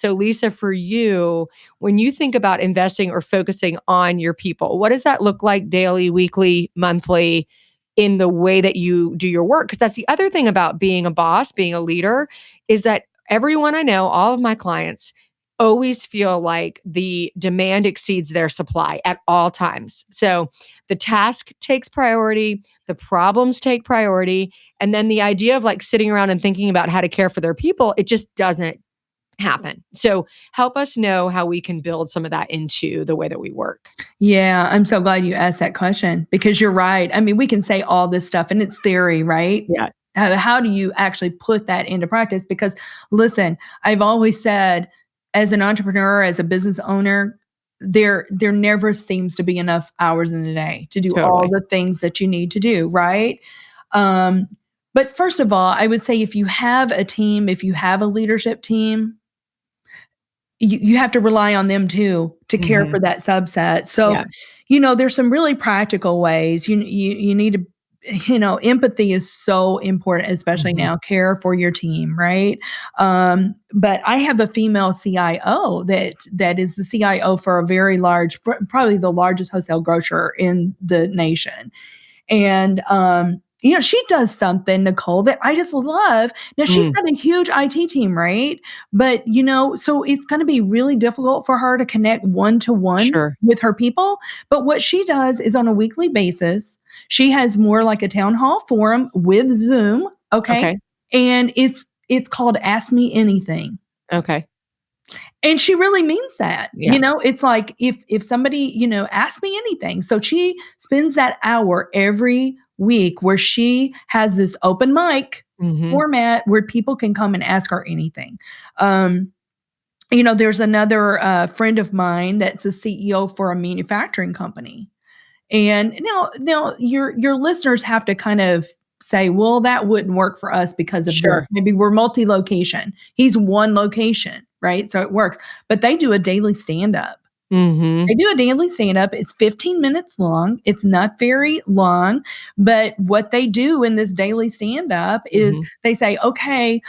So Lisa, for you, when you think about investing or focusing on your people, what does that look like daily, weekly, monthly in the way that you do your work? Because that's the other thing about being a boss, being a leader, is that everyone I know, all of my clients, always feel like the demand exceeds their supply at all times. So the task takes priority, the problems take priority, and then the idea of like sitting around and thinking about how to care for their people, it just doesn't happen. So help us know how we can build some of that into the way that we work. Yeah, I'm so glad you asked that question because you're right. I mean, we can say all this stuff and it's theory, right? Yeah. How do you actually put that into practice? Because listen, I've always said as an entrepreneur, as a business owner, there never seems to be enough hours in the day to do all Totally. the things that you need to do, right? But first of all, I would say if you have a team, if you have a leadership team, you have to rely on them too to care for that subset. So, Yeah. there's some really practical ways. You need to, empathy is so important, especially now. Care for your team, right? But I have a female CIO that is the CIO for a very large, probably the largest wholesale grocer in the nation, and she does something, Nicole, that I just love. Now, she's got a huge IT team, right? But, so it's going to be really difficult for her to connect one-to-one Sure. with her people. But what she does is on a weekly basis, she has more like a town hall forum with Zoom, okay? Okay. And it's called Ask Me Anything. Okay. And she really means that. Yeah. It's like if somebody, asks me anything. So she spends that hour every week where she has this open mic format where people can come and ask her anything. There's another friend of mine that's a CEO for a manufacturing company. And now your listeners have to kind of say, well, that wouldn't work for us because of this. Maybe we're multi-location. He's one location, right? So it works. But they do a daily stand-up. They do a daily stand-up. It's 15 minutes long. It's not very long. But what they do in this daily stand-up is they say, okay,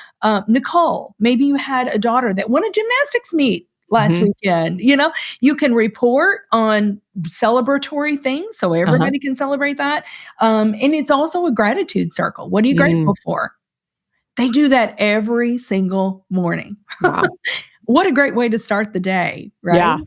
Nicole, maybe you had a daughter that won a gymnastics meet last weekend. You can report on celebratory things so everybody can celebrate that. And it's also a gratitude circle. What are you grateful for? They do that every single morning. Wow. What a great way to start the day, right? Yeah.